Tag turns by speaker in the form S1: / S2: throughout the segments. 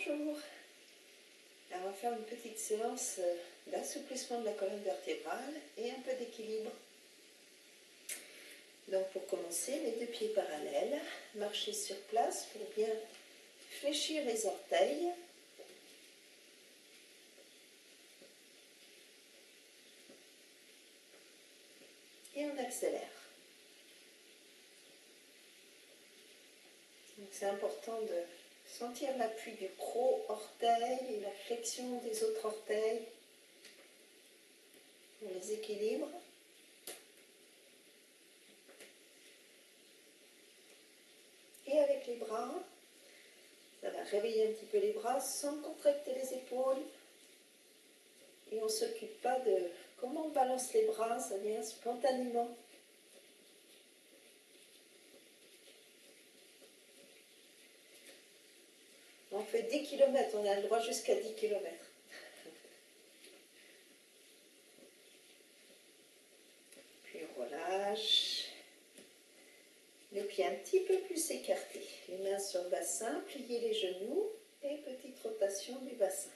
S1: Bonjour. Alors, on va faire une petite séance d'assouplissement de la colonne vertébrale et un peu d'équilibre. Donc pour commencer, les deux pieds parallèles, marcher sur place pour bien fléchir les orteils. Et on accélère. Donc c'est important de sentir l'appui du gros orteil et la flexion des autres orteils pour les équilibres. Et avec les bras, ça va réveiller un petit peu les bras sans contracter les épaules. Et on ne s'occupe pas de comment on balance les bras, ça vient spontanément. On fait 10 km, on a le droit jusqu'à 10 km. Puis on relâche. Les pieds un petit peu plus écartés. Les mains sur le bassin, pliez les genoux et petite rotation du bassin.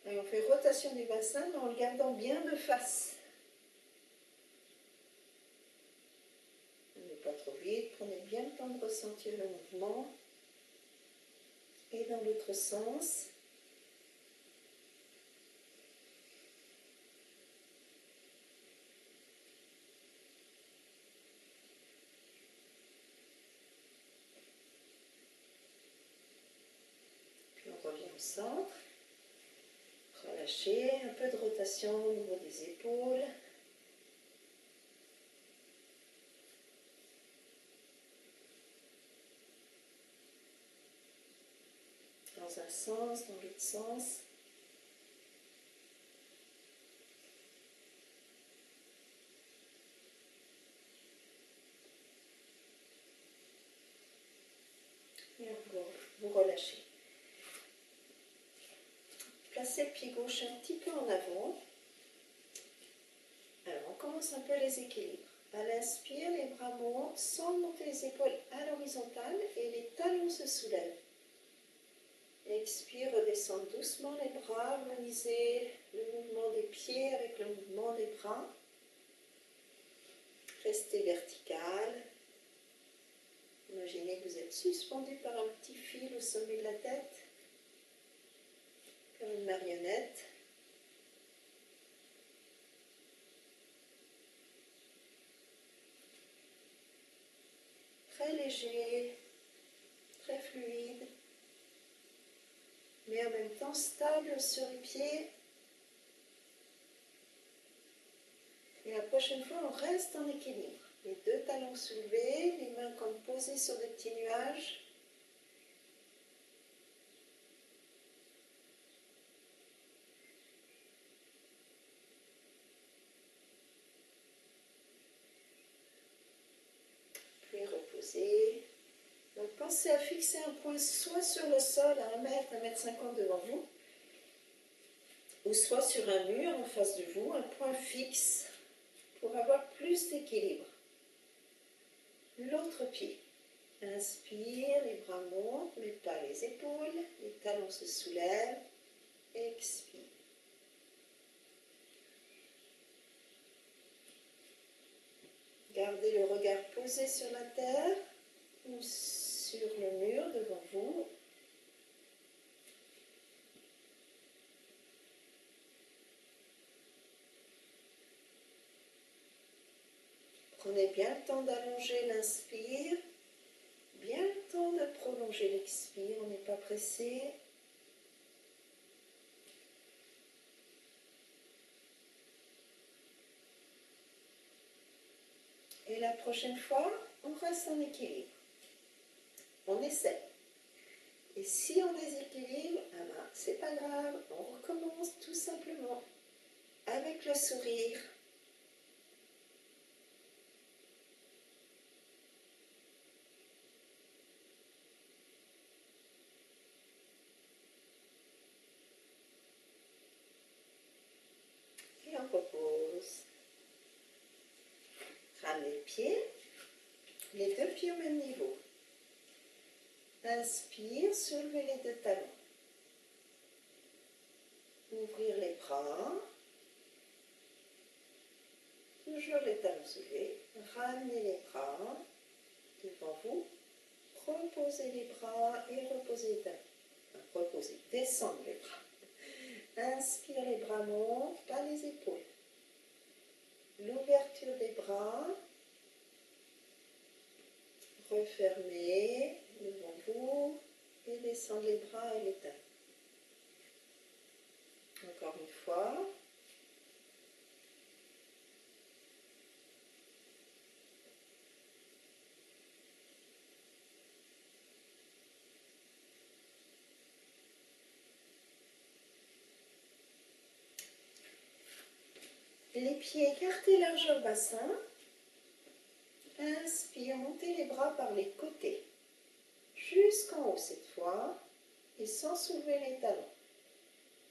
S1: Et on fait rotation du bassin mais en le gardant bien de face. N'allez pas trop vite, prenez bien le temps de ressentir le mouvement. Et dans l'autre sens. Puis on revient au centre. Relâchez, un peu de rotation au niveau des épaules. Dans un sens, dans l'autre sens. Et vous relâchez. Placez le pied gauche un petit peu en avant. Alors on commence un peu les équilibres. À l'inspire, les bras montent sans monter les épaules à l'horizontale et les talons se soulèvent. Expire, redescendre doucement les bras, harmonisez le mouvement des pieds avec le mouvement des bras. Restez vertical. Imaginez que vous êtes suspendu par un petit fil au sommet de la tête, comme une marionnette. Très léger, très fluide, mais en même temps stable sur les pieds. Et la prochaine fois, on reste en équilibre. Les deux talons soulevés, les mains comme posées sur des petits nuages. Puis reposer. Donc pensez à fixer un point soit sur le sol à 1 mètre, 1,50 m devant vous, ou soit sur un mur en face de vous, un point fixe pour avoir plus d'équilibre. L'autre pied. Inspire, les bras montent, mais pas les épaules, les talons se soulèvent. Expire. Gardez le regard posé sur la terre ou sur le mur devant vous. Prenez bien le temps d'allonger l'inspire, bien le temps de prolonger l'expire, on n'est pas pressé. Et la prochaine fois, on reste en équilibre. On essaie. Et si on déséquilibre, ah ben, c'est pas grave, on recommence tout simplement avec le sourire. Et on repose. Rame les pieds, les deux pieds au même niveau. Inspire, soulevez les deux talons. Ouvrir les bras. Toujours les talons soulevés. Ramenez les bras devant vous. Reposez les bras et reposez les talons. Reposez, descendez les bras. Inspire, les bras montent, pas les épaules. L'ouverture des bras. Refermez devant vous et descendez les bras et les talons. Encore une fois. Les pieds écartés largeur bassin. Inspire, montez les bras par les côtés. Jusqu'en haut cette fois. Et sans soulever les talons.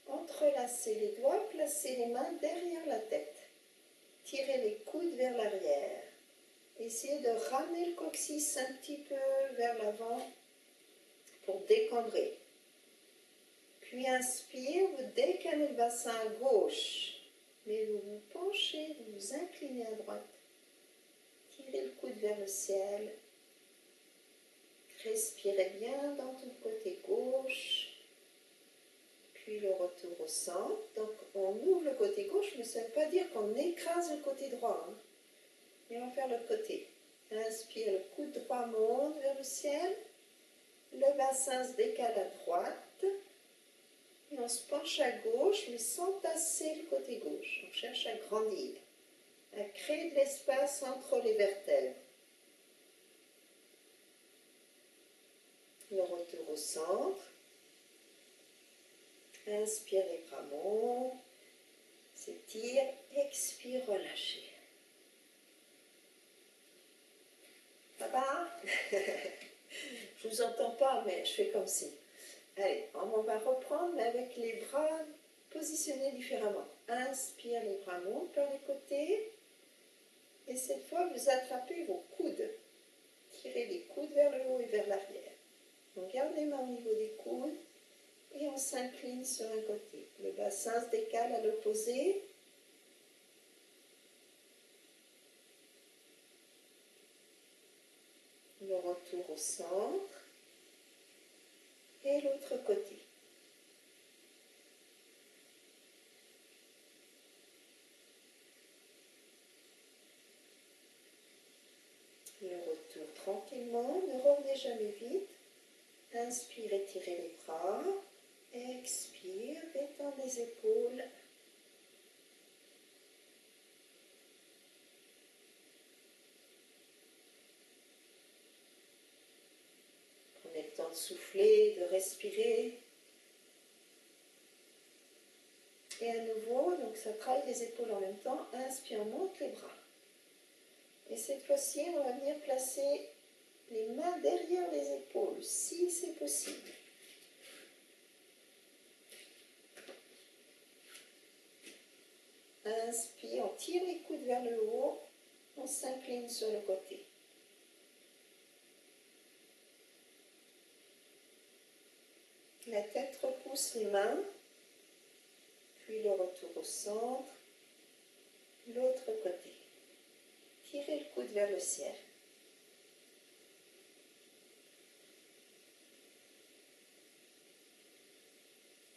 S1: Entrelacez les doigts, placez les mains derrière la tête. Tirez les coudes vers l'arrière. Essayez de ramener le coccyx un petit peu vers l'avant pour décambrer. Puis inspire, vous décalez le bassin à gauche. Mais vous vous penchez, vous vous inclinez à droite. Tirez le coude vers le ciel. Respirez bien dans tout le côté gauche. Puis le retour au centre. Donc on ouvre le côté gauche, mais ça ne veut pas dire qu'on écrase le côté droit. Hein. Et on va faire l'autre côté. Inspire, le coude droit monte vers le ciel. Le bassin se décale à droite. Et on se penche à gauche, mais sans tasser le côté gauche. On cherche à grandir, à créer de l'espace entre les vertèbres. Le retour au centre. Inspire, les bras montent. S'étire. Expire, relâchez. Ça va? Je ne vous entends pas, mais je fais comme si. Allez, on va reprendre, mais avec les bras positionnés différemment. Inspire, les bras montent par les côtés. Et cette fois, vous attrapez vos coudes. Tirez les coudes vers le haut et vers l'arrière. On garde les mains au niveau des coudes et on s'incline sur un côté. Le bassin se décale à l'opposé. Le retour au centre. Et l'autre côté. Le retour tranquillement, ne revenez jamais vite. Inspire, étirez les bras. Expire, détends les épaules. Prenez le temps de souffler, de respirer. Et à nouveau, donc ça travaille les épaules en même temps. Inspire, monte les bras. Et cette fois-ci, on va venir placer les mains derrière les épaules, si c'est possible. Inspire, on tire les coudes vers le haut, on s'incline sur le côté. La tête repousse les mains, puis le retour au centre, l'autre côté. Tirez le coude vers le ciel.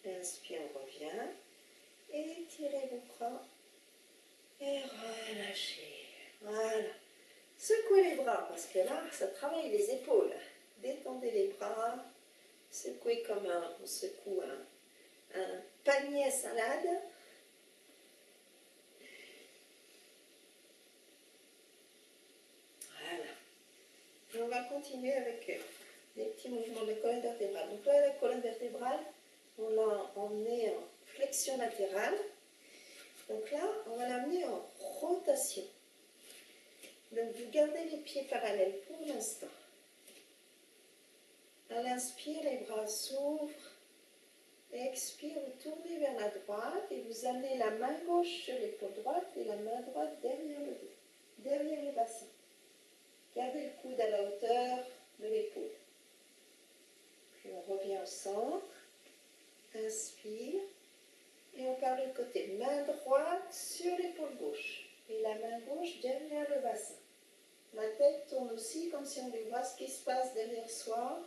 S1: Inspire, on revient. Étirez vos bras et relâchez. Voilà. Secouez les bras parce que là, ça travaille les épaules. Détendez les bras. Secouez comme on secoue un panier à salade. Voilà. Et on va continuer avec des petits mouvements de colonne vertébrale. Donc là, la colonne vertébrale, on l'a emmenée en flexion latérale. Donc là, on va l'amener en rotation. Donc vous gardez les pieds parallèles pour l'instant. À l'inspire, les bras s'ouvrent. Expire, vous tournez vers la droite et vous amenez la main gauche sur l'épaule droite et la main droite derrière le dos, derrière le bassin. Gardez le coude à la hauteur de l'épaule. Puis on revient au centre. Inspire. droite sur l'épaule gauche et la main gauche derrière le bassin. La tête tourne aussi comme si on voulait voir ce qui se passe derrière soi.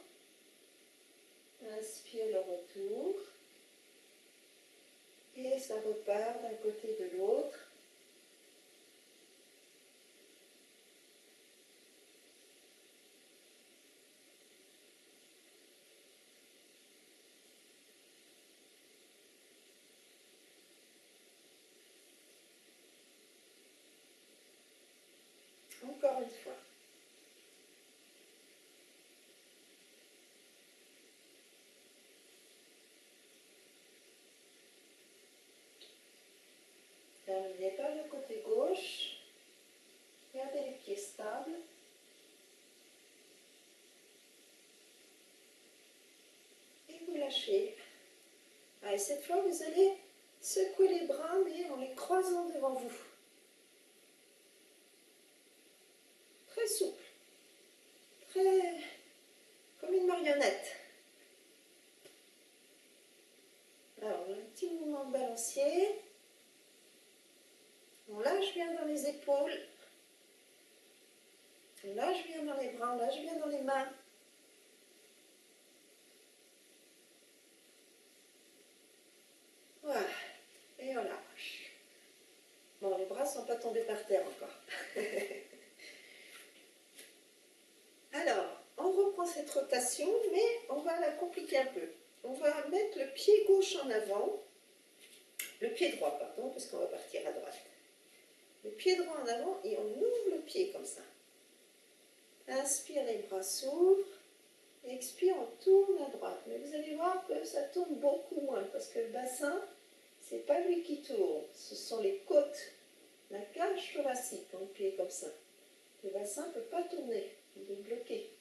S1: Inspire le retour. Et ça repart d'un côté de l'autre. Encore une fois. Terminez par le côté gauche. Gardez les pieds stables. Et vous lâchez. Et cette fois, vous allez secouer les bras, mais en les croisant devant vous. Très souple. Très comme une marionnette. Alors, un petit mouvement de balancier. On lâche bien dans les épaules. On lâche bien dans les bras, on lâche bien dans les mains. Voilà. Et on lâche. Bon, les bras ne sont pas tombés par terre encore. Alors, on reprend cette rotation, mais on va la compliquer un peu. On va mettre le pied gauche en avant, le pied droit, pardon, parce qu'on va partir à droite. Le pied droit en avant et on ouvre le pied comme ça. Inspire, les bras s'ouvrent. Expire, on tourne à droite. Mais vous allez voir que ça tourne beaucoup moins parce que le bassin, ce n'est pas lui qui tourne. Ce sont les côtes, la cage thoracique, quand le pied est comme ça. Le bassin ne peut pas tourner. Il est bloqué.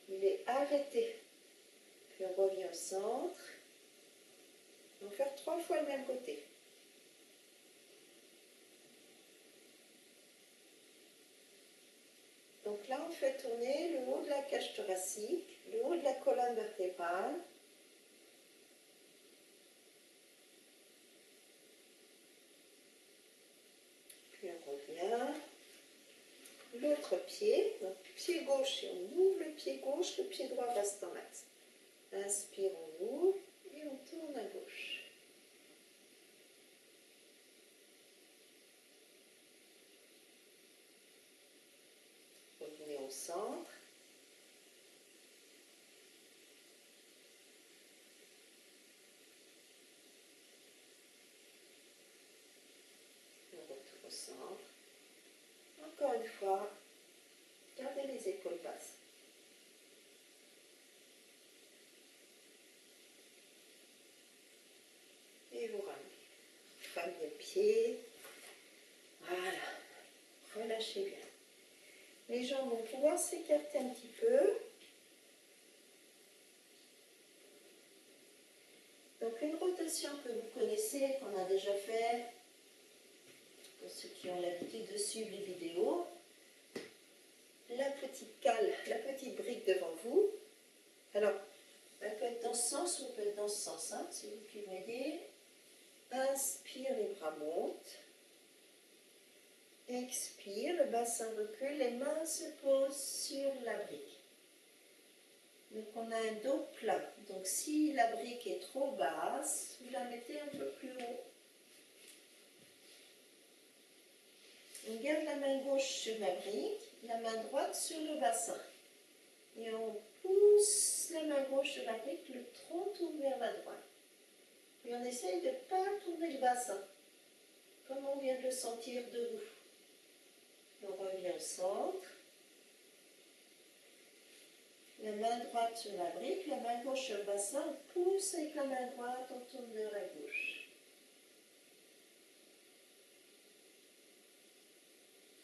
S1: Il est arrêté. Puis on revient au centre. On va faire 3 fois le même côté. Donc là, on fait tourner le haut de la cage thoracique, le haut de la colonne vertébrale. Puis on revient. L'autre pied, donc pied gauche, et on ouvre le pied gauche, le pied droit reste en l'axe. Inspire, on ouvre et on tourne à gauche. Revenez au centre. On retourne au centre. Encore une fois, gardez les épaules basses. Et vous ramenez. Ramenez le pied. Voilà. Relâchez bien. Les jambes vont pouvoir s'écarter un petit peu. Donc une rotation que vous connaissez, qu'on a déjà fait, pour ceux qui ont l'habitude de suivre les vidéos. La petite cale, la petite brique devant vous. Alors, elle peut être dans ce sens ou elle peut être dans ce sens, hein, c'est vous qui voyez. Inspire, les bras montent. Expire, le bassin recule, les mains se posent sur la brique. Donc on a un dos plat. Donc si la brique est trop basse, vous la mettez un peu plus haut. On garde la main gauche sur la brique, la main droite sur le bassin. Et on pousse la main gauche sur la brique, le tronc tourne vers la droite. Et on essaye de ne pas tourner le bassin, comme on vient de le sentir debout. On revient au centre. La main droite sur la brique, la main gauche sur le bassin, on pousse avec la main droite, on tourne vers la gauche.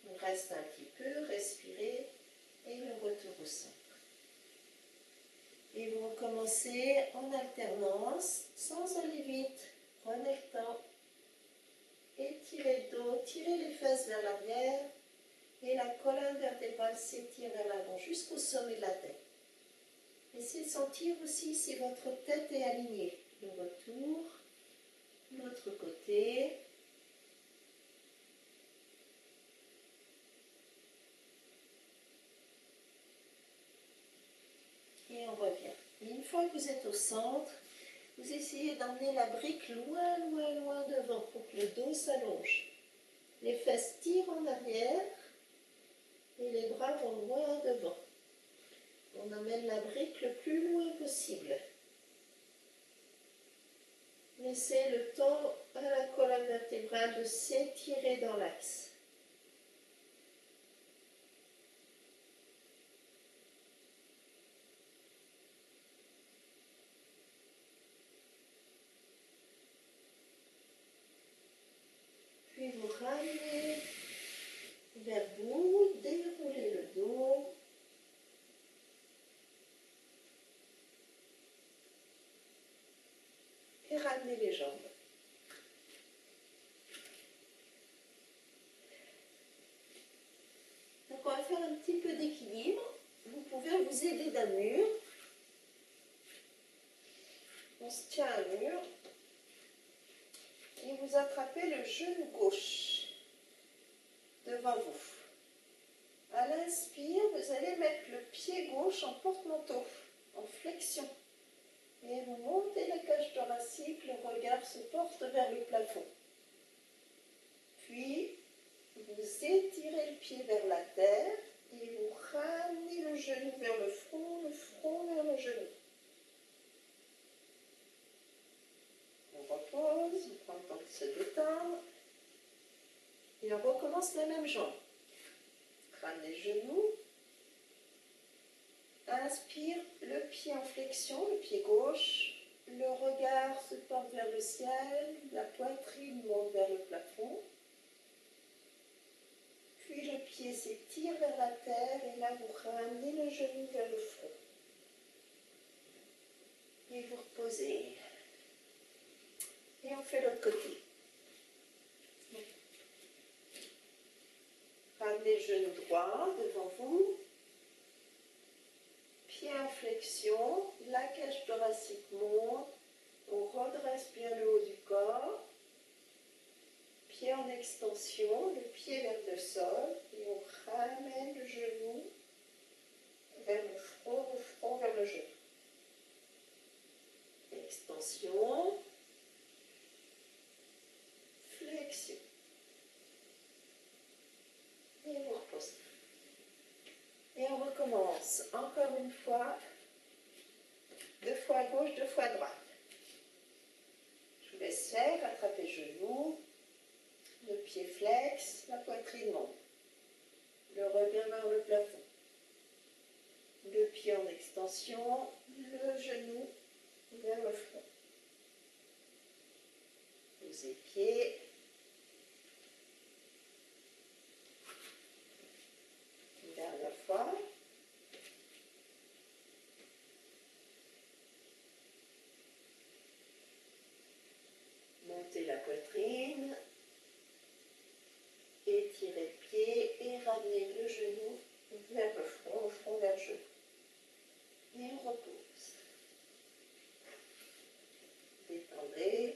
S1: On reste un petit peu, respirez, et le retour au centre. Et vous recommencez en alternance, sans aller vite. Prenez le temps. Étirez le dos, tirez les fesses vers l'arrière. Et la colonne vertébrale s'étire vers l'avant jusqu'au sommet de la tête. Essayez de sentir aussi si votre tête est alignée. Le retour, l'autre côté. fois que vous êtes au centre, vous essayez d'emmener la brique loin, loin, loin devant pour que le dos s'allonge. Les fesses tirent en arrière et les bras vont loin devant. On amène la brique le plus loin possible. Laissez le temps à la colonne vertébrale de s'étirer dans l'axe. Puis vous ramenez vers vous, déroulez le dos. Et ramenez les jambes. Donc on va faire un petit peu d'équilibre. Vous pouvez vous aider d'un mur. On se tient à un mur. Et vous attrapez le genou gauche devant vous. À l'inspire, vous allez mettre le pied gauche en porte-manteau, en flexion. Et vous montez la cage thoracique, le regard se porte vers le plafond. Puis, vous étirez le pied vers la terre et vous ramenez le genou vers le front vers le genou. On repose, on prend le temps de se détendre. Et on recommence la même jambe. Ramenez les genoux. Inspire, le pied en flexion, le pied gauche. Le regard se porte vers le ciel, la poitrine monte vers le plafond. Puis le pied s'étire vers la terre et là vous ramenez le genou vers le front. Et vous reposez. Et on fait l'autre côté. Ramenez le genou droit devant vous. Pied en flexion, la cage thoracique monte. On redresse bien le haut du corps. Pied en extension, le pied vers le sol. Et on ramène le genou vers le front vers le genou. Extension. Flexion. Et vous reposez. Et on recommence encore une fois. 2 fois à gauche, 2 fois à droite. Je vous laisse faire, attrapez le genou, le pied flex, la poitrine monte. Le regard vers le plafond. Le pied en extension, le genou vers le front. Posez pied. Une dernière fois. Montez la poitrine. Étirez le pied et ramenez le genou vers le front vers le genou. Et on repose. Détendez.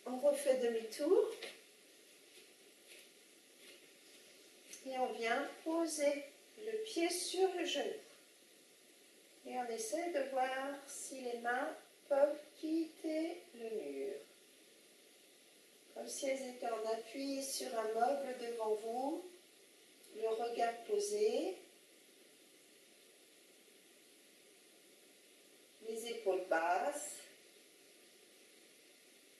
S1: On refait demi-tour. Et on vient poser le pied sur le genou. Et on essaie de voir si les mains peuvent quitter le mur. Comme si elles étaient en appui sur un meuble devant vous. Le regard posé. Les épaules basses.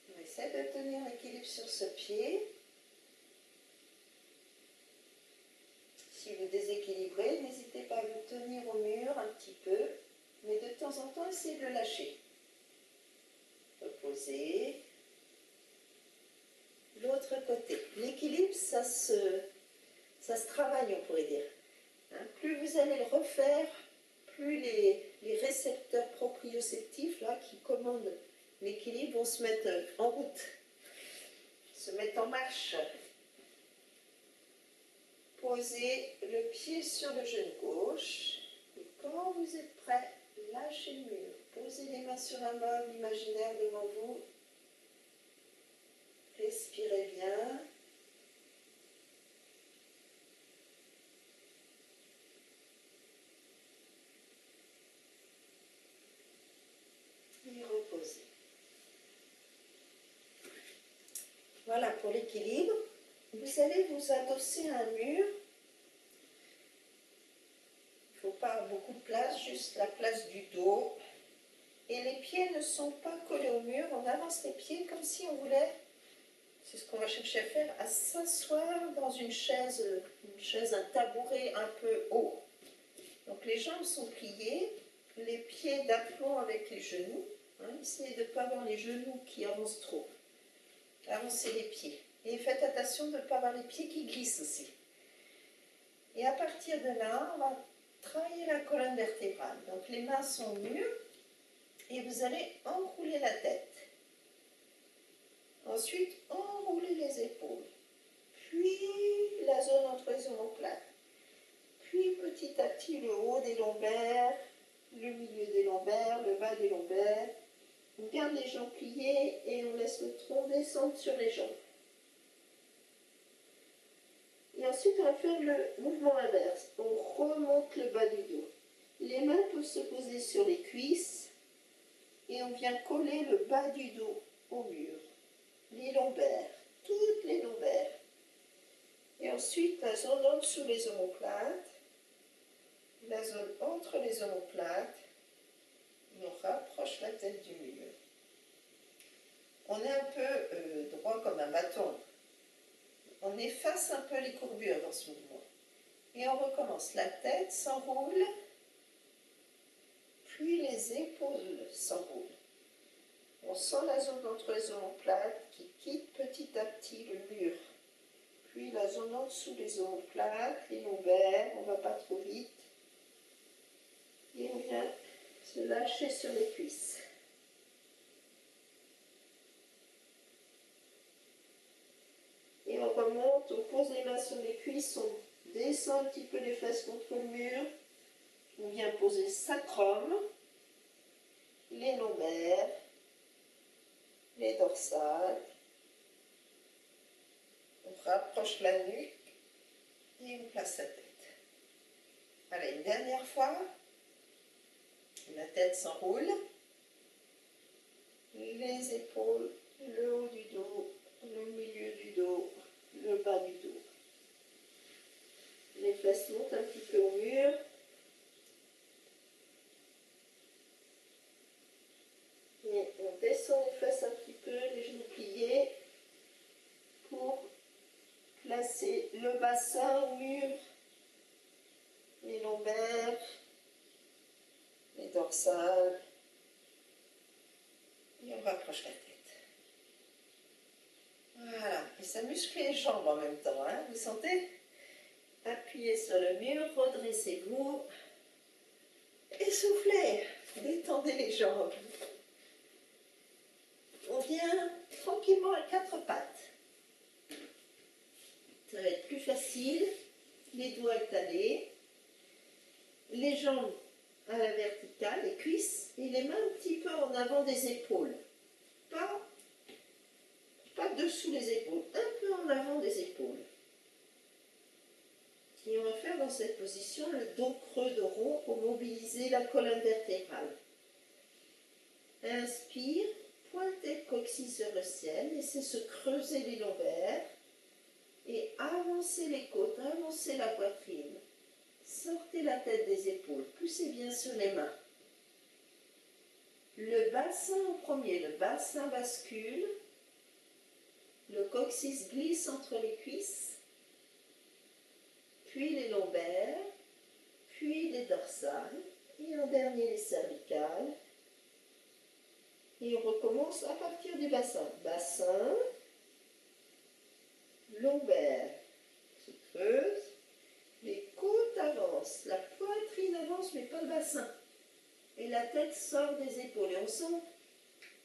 S1: On essaie de tenir l'équilibre sur ce pied. Si vous déséquilibrez, n'hésitez pas à vous tenir au mur un petit peu, mais de temps en temps, essayez de le lâcher. Reposez. L'autre côté. L'équilibre, ça se travaille, on pourrait dire. Hein, plus vous allez le refaire, plus les récepteurs proprioceptifs là, qui commandent l'équilibre vont se mettre en route, se mettre en marche. Posez le pied sur le genou gauche. Et quand vous êtes prêt, lâchez le mur. Posez les mains sur un meuble imaginaire devant vous. Respirez bien. Voilà pour l'équilibre. Vous allez vous adosser à un mur. Il ne faut pas beaucoup de place, juste la place du dos. Et les pieds ne sont pas collés au mur. On avance les pieds comme si on voulait, c'est ce qu'on va chercher à faire, à s'asseoir dans une chaise, un tabouret un peu haut. Donc les jambes sont pliées, les pieds d'aplomb avec les genoux. Essayez de ne pas avoir les genoux qui avancent trop. Avancez les pieds. Et faites attention de ne pas avoir les pieds qui glissent aussi. Et à partir de là, on va travailler la colonne vertébrale. Donc les mains sont au mur et vous allez enrouler la tête. Ensuite, enrouler les épaules. Puis la zone entre les omoplates. Puis petit à petit le haut des lombaires, le milieu des lombaires, le bas des lombaires. On garde les jambes pliées et on laisse le tronc descendre sur les jambes. Et ensuite, on va faire le mouvement inverse. On remonte le bas du dos. Les mains peuvent se poser sur les cuisses et on vient coller le bas du dos au mur. Les lombaires, toutes les lombaires. Et ensuite, la zone en dessous les omoplates, la zone entre les omoplates, on rapproche la tête du mur. On est un peu droit comme un bâton. On efface un peu les courbures dans ce mouvement. Et on recommence. La tête s'enroule, puis les épaules s'enroulent. On sent la zone entre les omoplates qui quitte petit à petit le mur. Puis la zone en dessous des omoplates, les lombaires, on ne va pas trop vite. Et on vient se lâcher sur les cuisses. Et on remonte, on pose les mains sur les cuisses, on descend un petit peu les fesses contre le mur. On vient poser sacrum, les lombaires, les dorsales. On rapproche la nuque et on place la tête. Allez, une dernière fois. La tête s'enroule. Les épaules, le haut du dos, le milieu du dos, le bas du dos. Les fesses montent un petit peu au mur. Et on descend les fesses un petit peu, les genoux pliés, pour placer le bassin au mur, les lombaires, les dorsales. Et on rapproche la tête. Voilà, et ça muscle les jambes en même temps, hein, vous sentez? Appuyez sur le mur, redressez-vous, et soufflez, détendez les jambes. On vient tranquillement à quatre pattes. Ça va être plus facile, les doigts étalés, les jambes à la verticale, les cuisses, et les mains un petit peu en avant des épaules. Pas dessous les épaules, un peu en avant des épaules. Et on va faire dans cette position le dos creux de rond pour mobiliser la colonne vertébrale. Inspire, pointez le coccyx vers le ciel, laissez se creuser les lombaires et avancez les côtes, avancez la poitrine. Sortez la tête des épaules, poussez bien sur les mains. Le bassin en premier, le bassin bascule, le coccyx glisse entre les cuisses, puis les lombaires, puis les dorsales, et en dernier les cervicales. Et on recommence à partir du bassin. Bassin, lombaire se creuse, les côtes avancent, la poitrine avance mais pas le bassin. Et la tête sort des épaules. Et on sent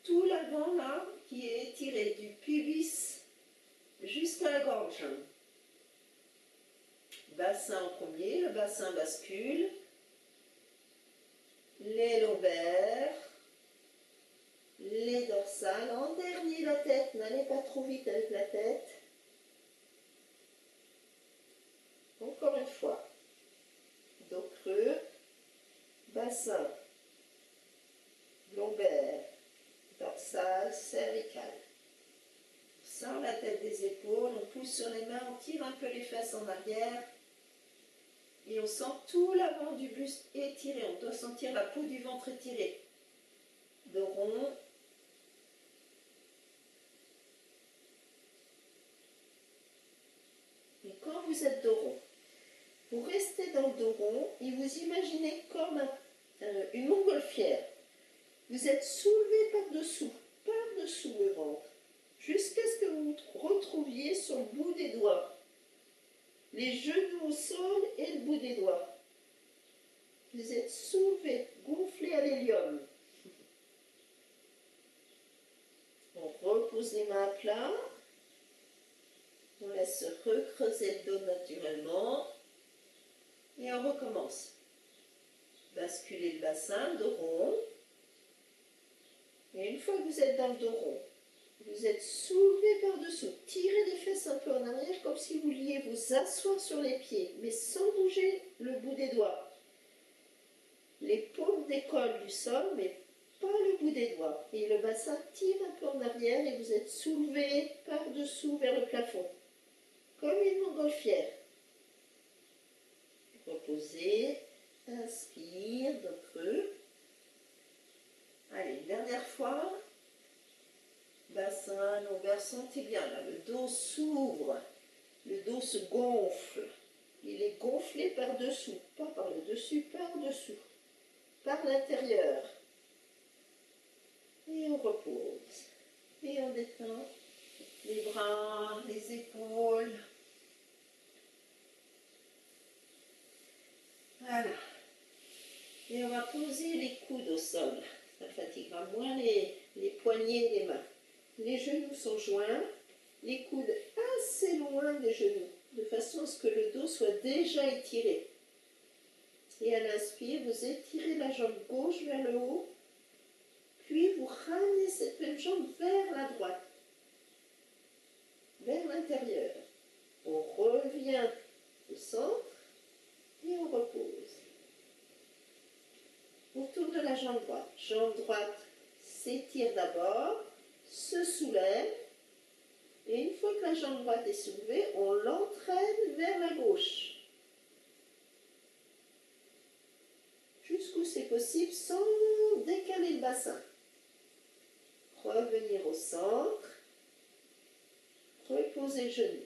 S1: tout l'avant là qui est étiré du pubis jusqu'à la gorge. Bassin en premier, le bassin bascule, les lombaires, les dorsales, en dernier la tête, n'allez pas trop vite avec la tête. Encore une fois, dos creux, bassin, lombaire, dorsale, cervicale. Sans la tête des les épaules, on pousse sur les mains, on tire un peu les fesses en arrière. Et on sent tout l'avant du buste étiré. On doit sentir la peau du ventre étirée. Dos rond. Et quand vous êtes dos rond, vous restez dans le dos rond et vous imaginez comme une montgolfière. Vous êtes soulevé par-dessous le ventre, jusqu'à ce que vous vous retrouviez sur le bout des doigts. Les genoux au sol et le bout des doigts. Vous êtes soulevé, gonflé à l'hélium. On repose les mains à plat. On laisse recreuser le dos naturellement. Et on recommence. Basculez le bassin, dos rond. Et une fois que vous êtes dans le dos rond, vous êtes soulevé par-dessous. Tirez les fesses un peu en arrière comme si vous vouliez vous asseoir sur les pieds, mais sans bouger le bout des doigts. Les paumes décollent du sol, mais pas le bout des doigts. Et le bassin tire un peu en arrière et vous êtes soulevé par-dessous vers le plafond, comme une montgolfière. Reposez, inspire d'un creux. Allez, une dernière fois. Bassin, longueur, sentez bien là, le dos s'ouvre, le dos se gonfle. Il est gonflé par-dessous, pas par le dessus, par-dessous, par l'intérieur. Et on repose. Et on détend les bras, les épaules. Voilà. Et on va poser les coudes au sol. Ça fatiguera moins les poignets et les mains. Les genoux sont joints, les coudes assez loin des genoux, de façon à ce que le dos soit déjà étiré. Et à l'inspire, vous étirez la jambe gauche vers le haut, puis vous ramenez cette même jambe vers la droite, vers l'intérieur. On revient au centre et on repose. Autour de la jambe droite s'étire d'abord, se soulève, et une fois que la jambe droite est soulevée, on l'entraîne vers la gauche. Jusqu'où c'est possible sans décaler le bassin. Revenir au centre, reposer le genou.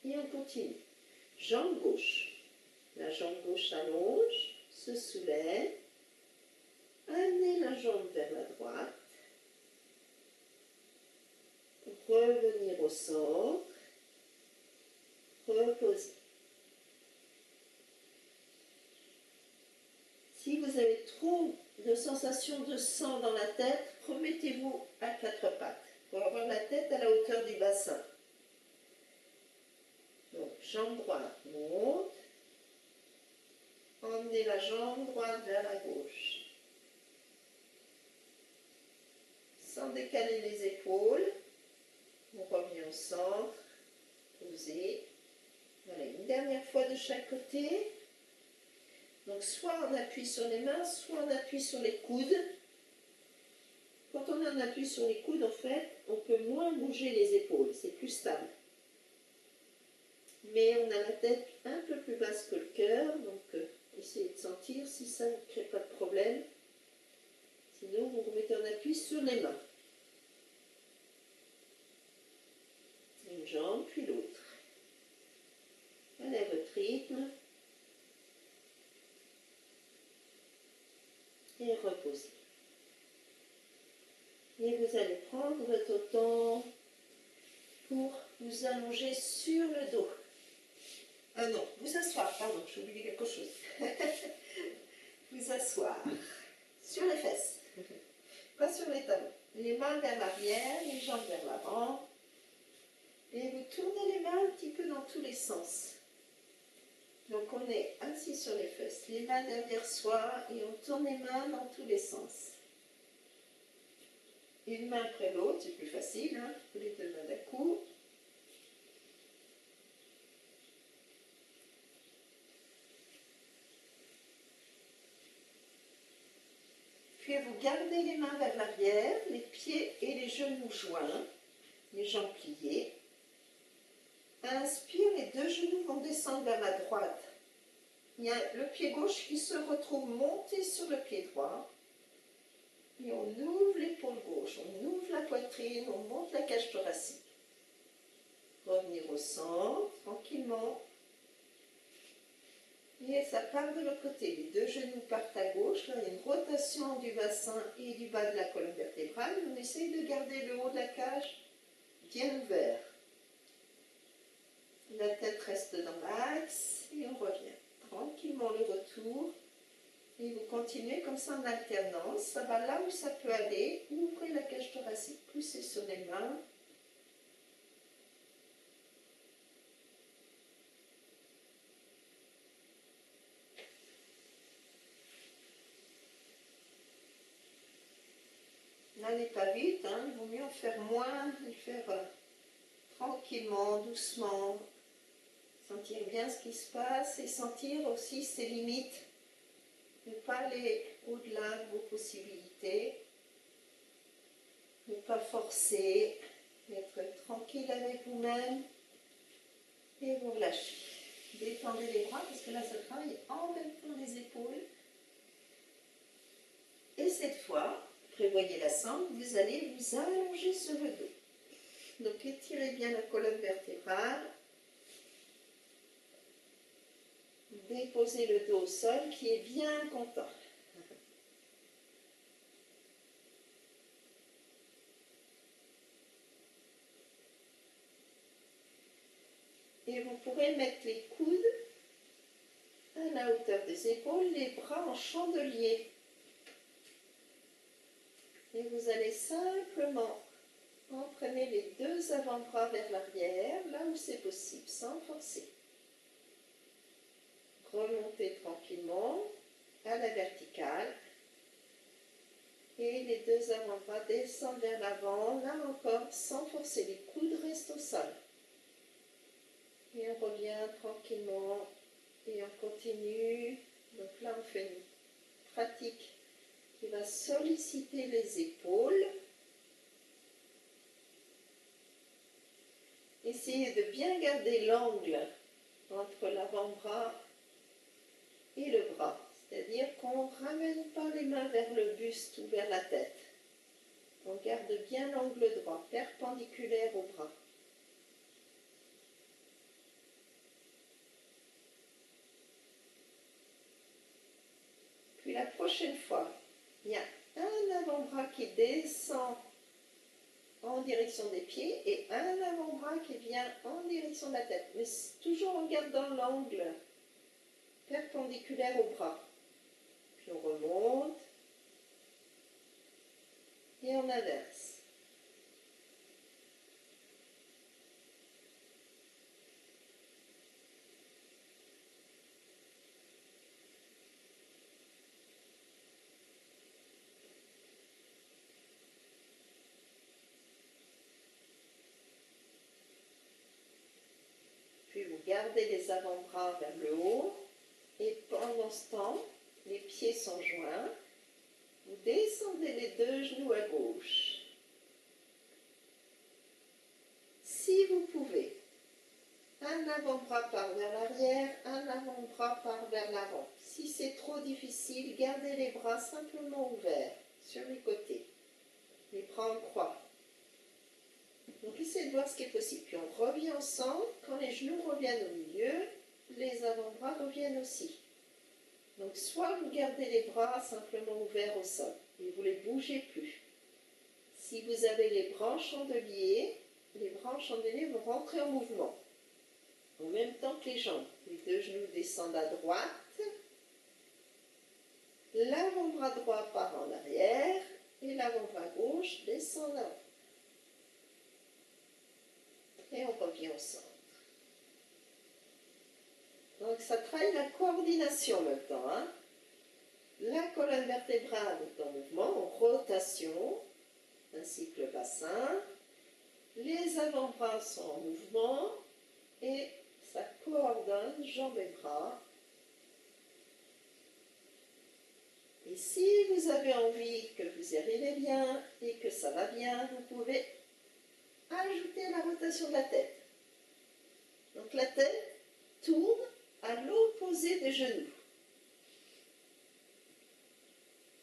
S1: Et on continue. Jambe gauche. La jambe gauche s'allonge, se soulève, amenez la jambe vers la droite, revenir au centre, reposer. Si vous avez trop de sensations de sang dans la tête, remettez-vous à quatre pattes pour avoir la tête à la hauteur du bassin. Donc, jambe droite monte, emmenez la jambe droite vers la gauche. Sans décaler les épaules, on revient au centre, posez. Voilà, une dernière fois de chaque côté. Donc soit on appuie sur les mains, soit on appuie sur les coudes. Quand on a un appui sur les coudes, en fait, on peut moins bouger les épaules, c'est plus stable. Mais on a la tête un peu plus basse que le cœur, donc essayez de sentir si ça ne crée pas de problème. Sinon, vous remettez un appui sur les mains. Une jambe, puis l'autre. Allez, votre rythme. Et reposez. Et vous allez prendre votre temps pour vous allonger sur le dos. Ah non, vous asseoir, pardon, j'ai oublié quelque chose. Vous asseoir sur les fesses, pas sur les talons. Les mains vers l'arrière, les jambes vers l'avant. Et vous tournez les mains un petit peu dans tous les sens. Donc on est assis sur les fesses, les mains derrière soi et on tourne les mains dans tous les sens. Une main après l'autre, c'est plus facile, hein, les deux mains d'un coup. Puis vous gardez les mains vers l'arrière, les pieds et les genoux joints. les jambes pliées. Inspire, les deux genoux vont descendre vers la droite. Il y a le pied gauche qui se retrouve monté sur le pied droit. Et on ouvre l'épaule gauche, on ouvre la poitrine, on monte la cage thoracique. Revenir au centre, tranquillement. Et ça part de l'autre côté. Les deux genoux partent à gauche. Là, il y a une rotation du bassin et du bas de la colonne vertébrale. On essaye de garder le haut de la cage bien ouvert. La tête reste dans l'axe et on revient. Tranquillement le retour. Et vous continuez comme ça en alternance. Ça va là où ça peut aller. Ouvrez la cage thoracique, poussez sur les mains. N'allez pas vite, hein. Il vaut mieux en faire moins, le faire tranquillement, doucement. Sentir bien ce qui se passe et sentir aussi ses limites. Ne pas aller au-delà de vos possibilités. Ne pas forcer. Être tranquille avec vous-même. Et vous relâchez. Détendez les bras parce que là ça travaille en même temps les épaules. Et cette fois, prévoyez la sangle, vous allez vous allonger sur le dos. Donc étirez bien la colonne vertébrale. Déposez le dos au sol qui est bien content. Et vous pourrez mettre les coudes à la hauteur des épaules, les bras en chandelier. Et vous allez simplement entraîner les deux avant-bras vers l'arrière, là où c'est possible, sans forcer. Remontez tranquillement à la verticale. Et les deux avant-bras descendent vers l'avant, là encore, sans forcer. Les coudes restent au sol. Et on revient tranquillement et on continue. Donc là, on fait une pratique qui va solliciter les épaules. Essayez de bien garder l'angle entre l'avant-bras et le bras. C'est-à-dire qu'on ne ramène pas les mains vers le buste ou vers la tête. On garde bien l'angle droit, perpendiculaire au bras. Puis la prochaine fois, il y a un avant-bras qui descend en direction des pieds et un avant-bras qui vient en direction de la tête. Mais toujours en gardant l'angle perpendiculaire au bras. Puis on remonte et on inverse. Puis vous gardez les avant-bras vers le haut et pendant ce temps, les pieds sont joints. Vous descendez les deux genoux à gauche. Si vous pouvez, un avant-bras part vers l'arrière, un avant-bras part vers l'avant. Si c'est trop difficile, gardez les bras simplement ouverts sur les côtés. Les bras en croix. Donc essayez de voir ce qui est possible. Puis on revient au centre. Quand les genoux reviennent au milieu, les avant-bras reviennent aussi. Donc soit vous gardez les bras simplement ouverts au sol et vous ne les bougez plus. Si vous avez les bras en chandelier vont rentrer en mouvement. En même temps que les jambes. Les deux genoux descendent à droite. L'avant-bras droit part en arrière et l'avant-bras gauche descend en avant. Et on revient au centre. Donc ça travaille la coordination maintenant. Hein. La colonne vertébrale est en mouvement, en rotation, ainsi que le bassin. Les avant-bras sont en mouvement et ça coordonne jambes et bras. Et si vous avez envie que vous y arrivez bien et que ça va bien, vous pouvez ajouter la rotation de la tête. Donc la tête tourne à l'opposé des genoux.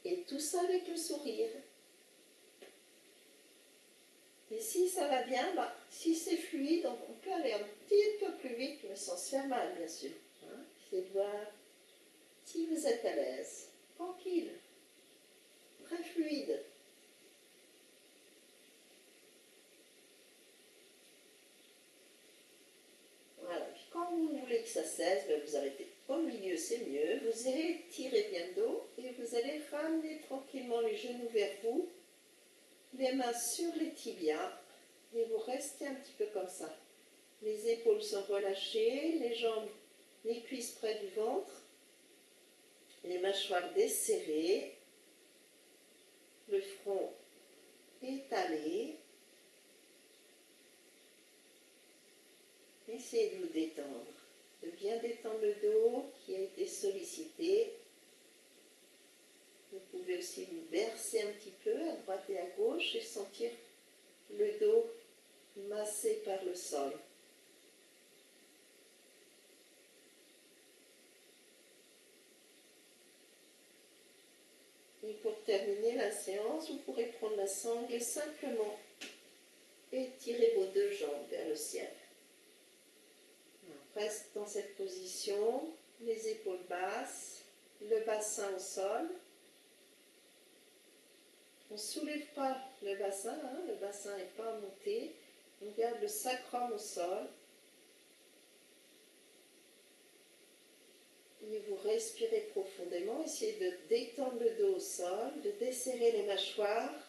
S1: Et tout ça avec le sourire. Et si ça va bien, si c'est fluide, on peut aller un petit peu plus vite, mais sans se faire mal, bien sûr. Essayez de voir si vous êtes à l'aise. Tranquille, très fluide. Voilà, puis quand vous voulez que ça cesse, vous arrêtez au milieu, c'est mieux. Vous allez tirer bien le dos et vous allez ramener tranquillement les genoux vers vous, les mains sur les tibias et vous restez un petit peu comme ça. Les épaules sont relâchées, les jambes, les cuisses près du ventre, les mâchoires desserrées, le front étalé. Essayez de vous détendre, de bien détendre le dos qui a été sollicité. Vous pouvez aussi vous bercer un petit peu à droite et à gauche et sentir le dos massé par le sol. Et pour terminer la séance, vous pourrez prendre la sangle et simplement étirer vos deux jambes vers le ciel. On reste dans cette position, les épaules basses, le bassin au sol. On ne soulève pas le bassin n'est pas monté. On garde le sacrum au sol. Et vous respirez profondément. Essayez de détendre le dos au sol, de desserrer les mâchoires,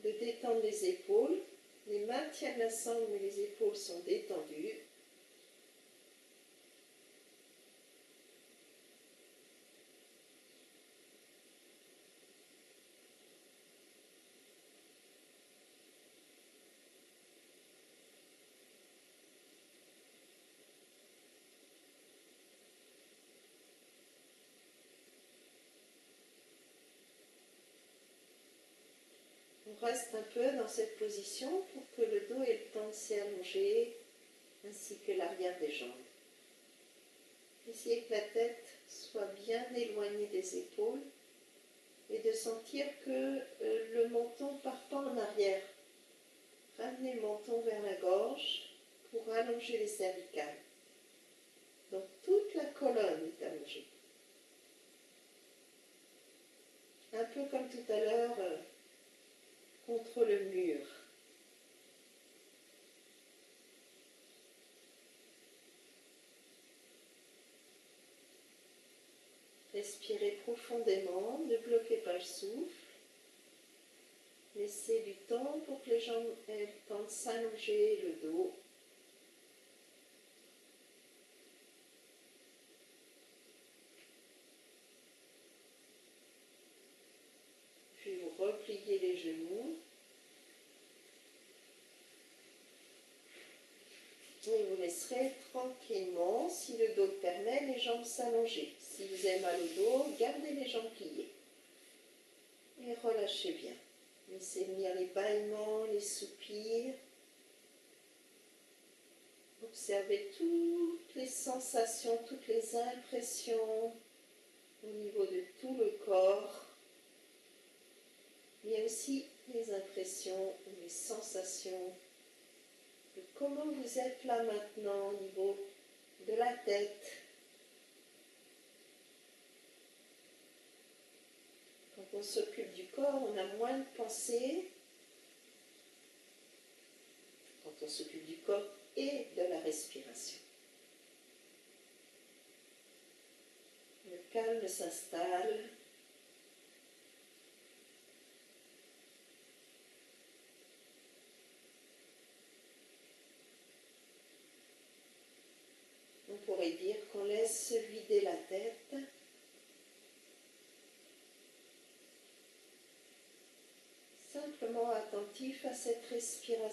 S1: de détendre les épaules. Les mains tiennent la sangle, mais les épaules sont détendues. On reste un peu dans cette position pour que le dos ait le temps de s'allonger, ainsi que l'arrière des jambes. Essayez que la tête soit bien éloignée des épaules et de sentir que le menton ne part pas en arrière. Ramenez le menton vers la gorge pour allonger les cervicales. Donc toute la colonne est allongée. Un peu comme tout à l'heure contre le mur. Respirez profondément, ne bloquez pas le souffle. Laissez du temps pour que les jambes aient le temps de s'allonger, le dos. Puis vous repliez les genoux. Et vous laisserez tranquillement, si le dos le permet, les jambes s'allonger. Si vous avez mal au dos, gardez les jambes pliées. Et relâchez bien. Laissez venir les bâillements, les soupirs. Observez toutes les sensations, toutes les impressions au niveau de tout le corps. Mais aussi les impressions, les sensations de comment vous êtes là maintenant au niveau de la tête. Quand on s'occupe du corps, on a moins de pensées. Quand on s'occupe du corps et de la respiration. Le calme s'installe. On pourrait dire qu'on laisse se vider la tête. Simplement attentif à cette respiration.